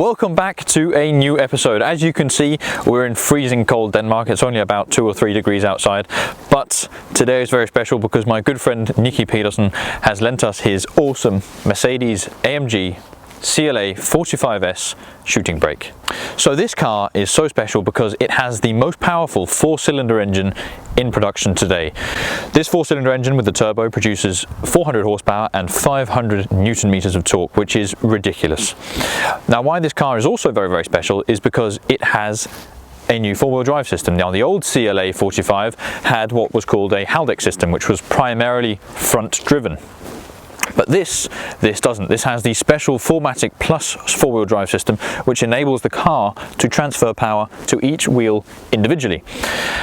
Welcome back to a new episode. As you can see, we're in freezing cold Denmark. It's only about 2 or 3 degrees outside, but today is very special because my good friend Nicki has lent us his awesome Mercedes AMG CLA 45S Shooting-brake. So this car is so special because it has the most powerful 4-cylinder engine in production today. This 4-cylinder engine with the turbo produces 400 horsepower and 500 Newton meters of torque, which is ridiculous. Now, why this car is also very, very special is because it has a new four-wheel drive system. Now, the old CLA 45 had what was called a Haldex system, which was primarily front driven. But this doesn't. This has the special Matic Plus four-wheel drive system, which enables the car to transfer power to each wheel individually.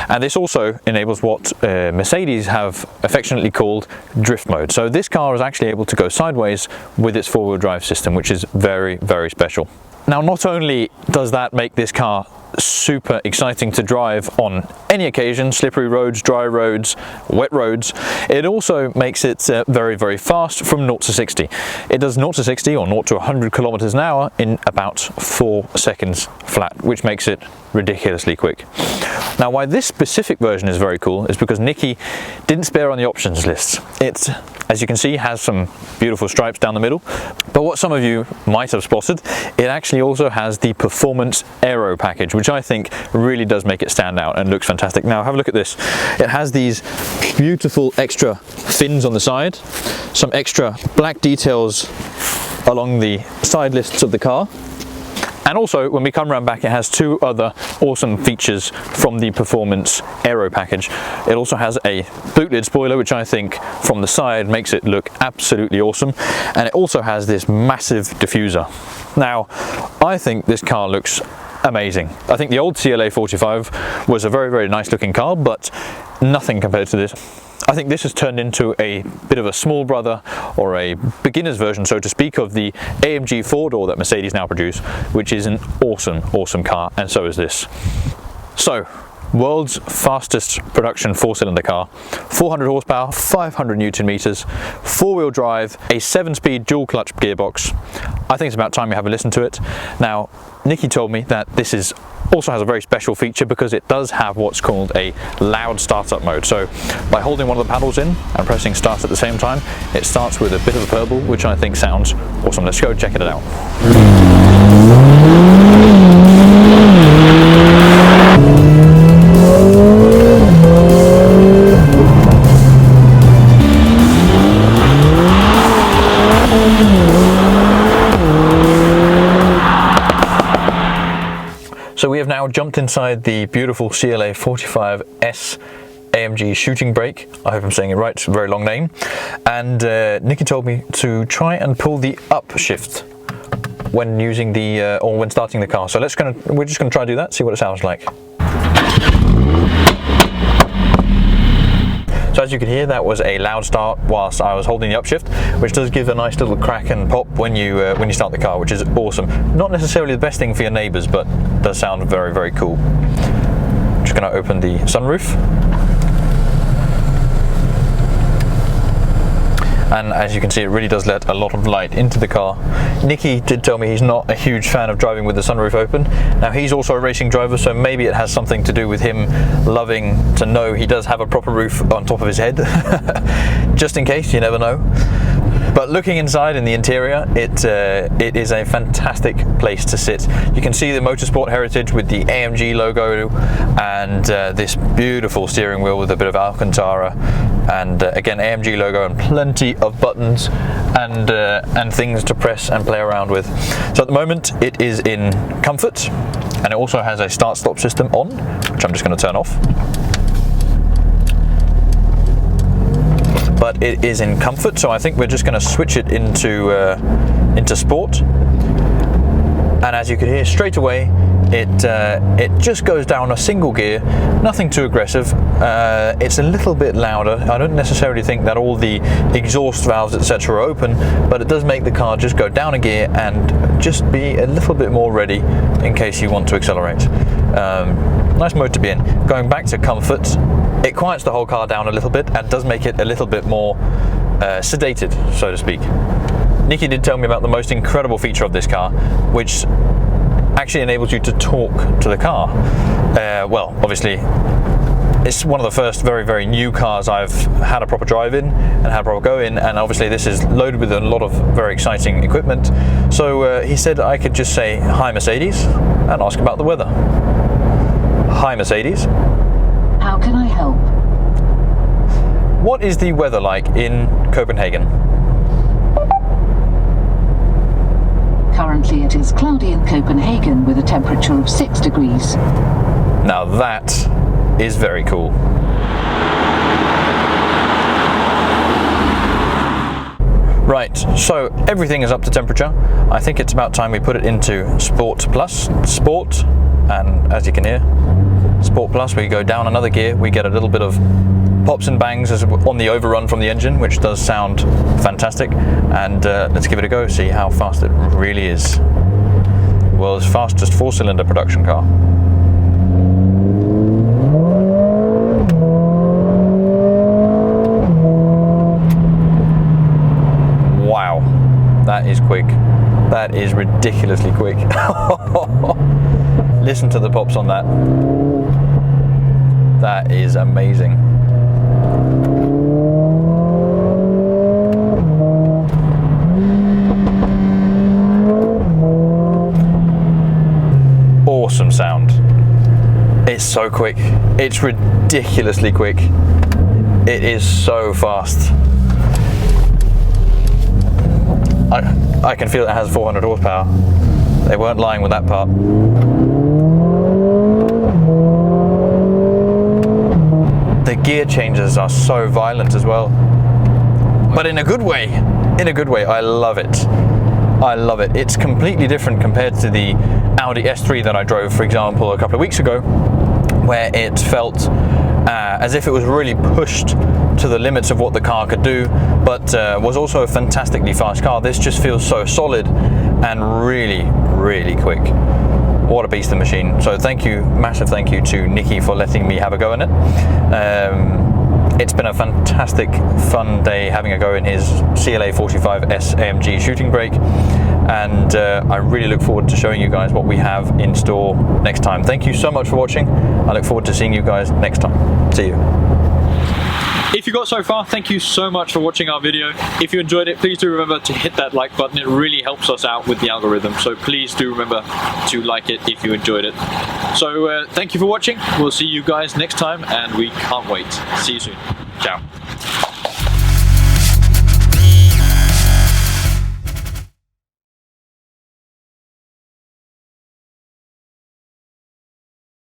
And this also enables what Mercedes have affectionately called drift mode. So this car is actually able to go sideways with its four-wheel drive system, which is very, very special. Now, not only does that make this car super exciting to drive on any occasion, slippery roads, dry roads, wet roads, it also makes it very, very fast from 0 to 60. It does 0 to 60 or 0 to 100 kilometers an hour in about 4 seconds flat, which makes it ridiculously quick. Now, why this specific version is very cool is because Nicki didn't spare on the options list. It, as you can see, has some beautiful stripes down the middle, but what some of you might have spotted, it actually also has the Performance Aero package, which I think really does make it stand out and looks fantastic. Now, have a look at this. It has these beautiful extra fins on the side, some extra black details along the side lists of the car. And also, when we come around back, it has 2 other awesome features from the Performance Aero package. It also has a boot lid spoiler, which I think from the side makes it look absolutely awesome. And it also has this massive diffuser. Now, I think this car looks amazing. I think the old CLA 45 was a very, very nice looking car, but nothing compared to this. I think this has turned into a bit of a small brother or a beginner's version, so to speak, of the AMG 4-door that Mercedes now produce, which is an awesome, awesome car, and so is this. So, world's fastest production 4-cylinder car, 400 horsepower, 500 Newton meters, 4-wheel drive, a 7-speed dual clutch gearbox. I think it's about time you have a listen to it. Now, Nicki told me that this also has a very special feature because it does have what's called a loud startup mode. So by holding one of the paddles in and pressing start at the same time, it starts with a bit of a purple, which I think sounds awesome. Let's go check it out. So we have now jumped inside the beautiful CLA 45S AMG Shooting-brake. I hope I'm saying it right, it's a very long name. And Nicki told me to try and pull the up shift when using the, or when starting the car. So we're just gonna try to do that, see what it sounds like. So as you can hear, that was a loud start whilst I was holding the upshift, which does give a nice little crack and pop when you start the car, which is awesome. Not necessarily the best thing for your neighbours, but does sound very, very cool. Just going to open the sunroof. And as you can see, it really does let a lot of light into the car. Nicki did tell me he's not a huge fan of driving with the sunroof open. Now, he's also a racing driver, so maybe it has something to do with him loving to know he does have a proper roof on top of his head. Just in case, you never know. But looking inside in the interior, it is a fantastic place to sit. You can see the motorsport heritage with the AMG logo and this beautiful steering wheel with a bit of Alcantara, and again AMG logo and plenty of buttons and things to press and play around with. So at the moment it is in comfort, and it also has a start-stop system on, which I'm just going to turn off. But it is in comfort, so I think we're just going to switch it into sport. And as you can hear straight away, it just goes down a single gear, nothing too aggressive. It's a little bit louder. I don't necessarily think that all the exhaust valves etc are open, but it does make the car just go down a gear and just be a little bit more ready in case you want to accelerate. Nice mode to be in. Going back to comfort, it quiets the whole car down a little bit and does make it a little bit more sedated, so to speak. Nicki did tell me about the most incredible feature of this car, which actually enables you to talk to the car. Well, obviously, it's one of the first very, very new cars I've had a proper drive in and had a proper go in, and obviously this is loaded with a lot of very exciting equipment. So he said I could just say, "Hi Mercedes," and ask about the weather. Hi Mercedes. How can I help? What is the weather like in Copenhagen? Currently it is cloudy in Copenhagen with a temperature of 6 degrees. Now that is very cool. Right, so everything is up to temperature. I think it's about time we put it into Sport Plus. Sport, and as you can hear, Sport Plus, we go down another gear, we get a little bit of pops and bangs as on the overrun from the engine, which does sound fantastic. And let's give it a go, see how fast it really is. World's fastest 4-cylinder production car. Wow, that is quick. That is ridiculously quick. Listen to the pops on that. That is amazing. Awesome sound. It's so quick. It's ridiculously quick. It is so fast. I can feel it has 400 horsepower. They weren't lying with that part. The gear changes are so violent as well, but in a good way. In a good way. I love it. I love it. It's completely different compared to the Audi S3 that I drove, for example, a couple of weeks ago, where it felt as if it was really pushed to the limits of what the car could do, but was also a fantastically fast car. This just feels so solid and really, really quick. What a beast of a machine. So thank you, massive thank you to Nicki for letting me have a go in it. It's been a fantastic, fun day having a go in his CLA 45S AMG Shooting-brake, and I really look forward to showing you guys what we have in store next time. Thank you so much for watching. I look forward to seeing you guys next time. See you. If you got so far, thank you so much for watching our video. If you enjoyed it, please do remember to hit that like button. It really helps us out with the algorithm. So please do remember to like it if you enjoyed it. So thank you for watching. We'll see you guys next time, and we can't wait. See you soon. Ciao.